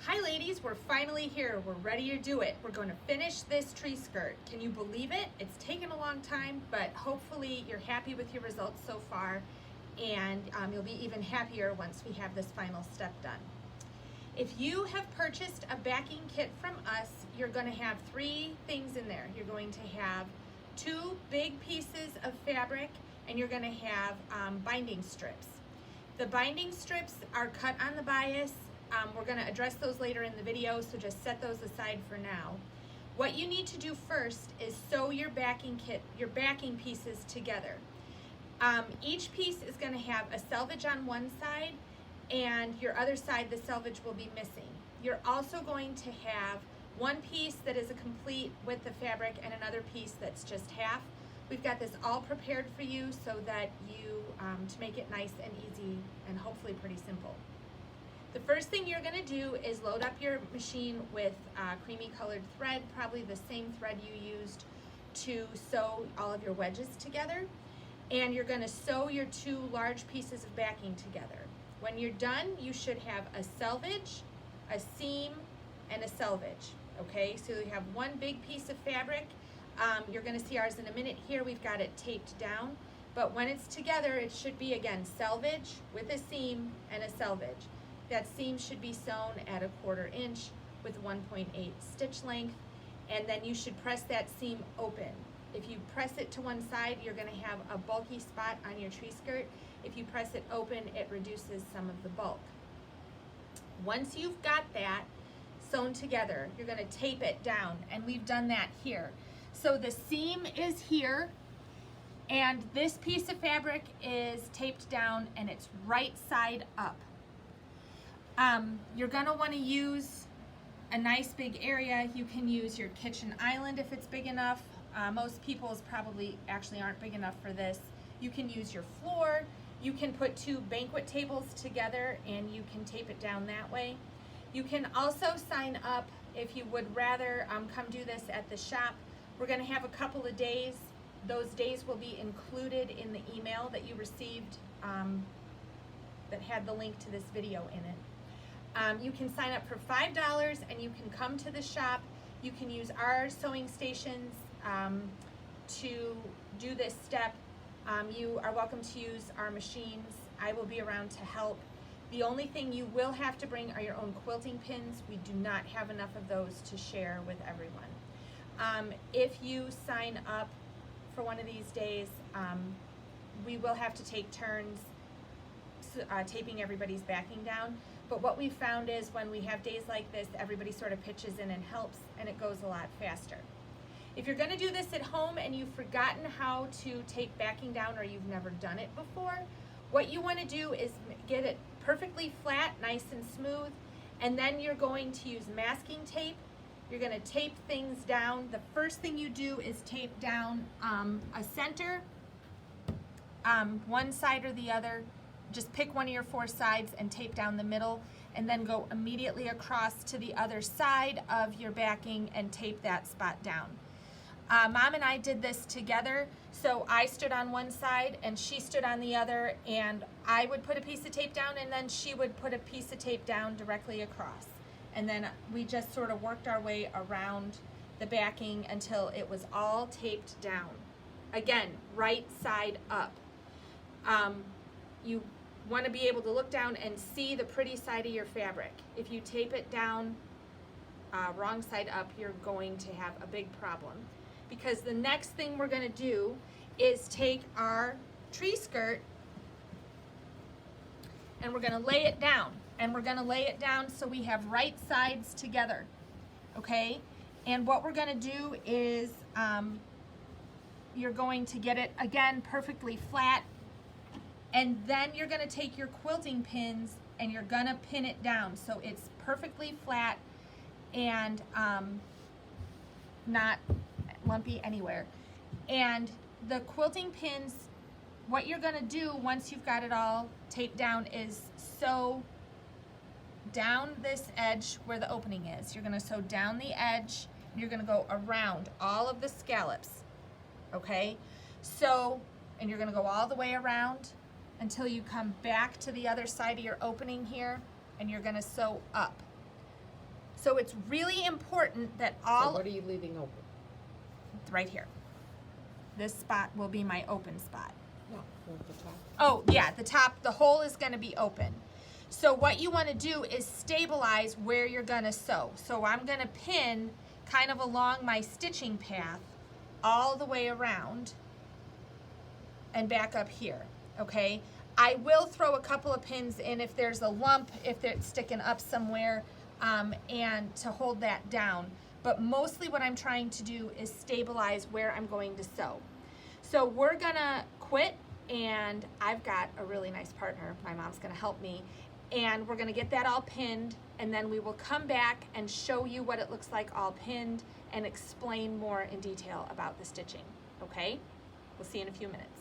Hi ladies, we're finally here. We're ready to do it. We're going to finish this tree skirt. Can you believe it? It's taken a long time, but hopefully you're happy with your results so far, and you'll be even happier once we have this final step done. If you have purchased a backing kit from us, you're going to have three things in there. You're going to have two big pieces of fabric, and you're going to have binding strips. The binding strips are cut on the bias. We're going to address those later in the video, so just set those aside for now. What you need to do first is sew your backing kit, your backing pieces together. Each piece is going to have a selvage on one side, and your other side, the selvage will be missing. You're also going to have one piece that is a complete width of fabric and another piece that's just half. We've got this all prepared for you so that you, to make it nice and easy and hopefully pretty simple. The first thing you're going to do is load up your machine with creamy colored thread, probably the same thread you used to sew all of your wedges together. And you're going to sew your two large pieces of backing together. When you're done, you should have a selvage, a seam, and a selvage. Okay, so you have one big piece of fabric. You're going to see ours in a minute here. We've got it taped down. But when it's together, it should be, again, selvage with a seam and a selvage. That seam should be sewn at 1/4 inch with 1.8 stitch length, and then you should press that seam open. If you press it to one side, you're going to have a bulky spot on your tree skirt. If you press it open, it reduces some of the bulk. Once you've got that sewn together, you're going to tape it down, and we've done that here. So the seam is here, and this piece of fabric is taped down, and it's right side up. You're going to want to use a nice big area. You can use your kitchen island if it's big enough. Most people's probably actually aren't big enough for this. You can use your floor. You can put two banquet tables together and you can tape it down that way. You can also sign up if you would rather come do this at the shop. We're going to have a couple of days. Those days will be included in the email that you received that had the link to this video in it. You can sign up for $5 and you can come to the shop. You can use our sewing stations to do this step. You are welcome to use our machines. I will be around to help. The only thing you will have to bring are your own quilting pins. We do not have enough of those to share with everyone. If you sign up for one of these days, we will have to take turns taping everybody's backing down. But what we found is when we have days like this, everybody sort of pitches in and helps, and it goes a lot faster. If you're going to do this at home and you've forgotten how to tape backing down or you've never done it before, what you want to do is get it perfectly flat, nice and smooth, and then you're going to use masking tape. You're going to tape things down. The first thing you do is tape down a center, one side or the other. Just pick one of your four sides and tape down the middle, and then go immediately across to the other side of your backing and tape that spot down. Mom and I did this together, so I stood on one side and she stood on the other, and I would put a piece of tape down and then she would put a piece of tape down directly across. And then we just sort of worked our way around the backing until it was all taped down. Again, right side up. You want to be able to look down and see the pretty side of your fabric. If you tape it down wrong side up, you're going to have a big problem, because the next thing we're going to do is take our tree skirt and we're going to lay it down, and we're going to lay it down so we have right sides together. Okay, and what we're going to do is you're going to get it again perfectly flat. And then you're going to take your quilting pins and you're going to pin it down so it's perfectly flat and not lumpy anywhere. And the quilting pins, what you're going to do once you've got it all taped down is sew down this edge where the opening is. You're going to sew down the edge, and you're going to go around all of the scallops. Okay? So, and you're going to go all the way around until you come back to the other side of your opening here, and you're going to sew up. So it's really important that So all, what are you leaving open? right here. This spot will be my open spot. No, at the top. Oh, yeah, the top, the hole is gonna be open. So what you wanna do is stabilize where you're gonna sew. So I'm gonna pin kind of along my stitching path all the way around and back up here, okay? I will throw a couple of pins in if there's a lump, if it's sticking up somewhere, and to hold that down. But mostly what I'm trying to do is stabilize where I'm going to sew. So we're gonna quit, and I've got a really nice partner. My mom's gonna help me, and we're gonna get that all pinned, and then we will come back and show you what it looks like all pinned and explain more in detail about the stitching, okay? We'll see you in a few minutes.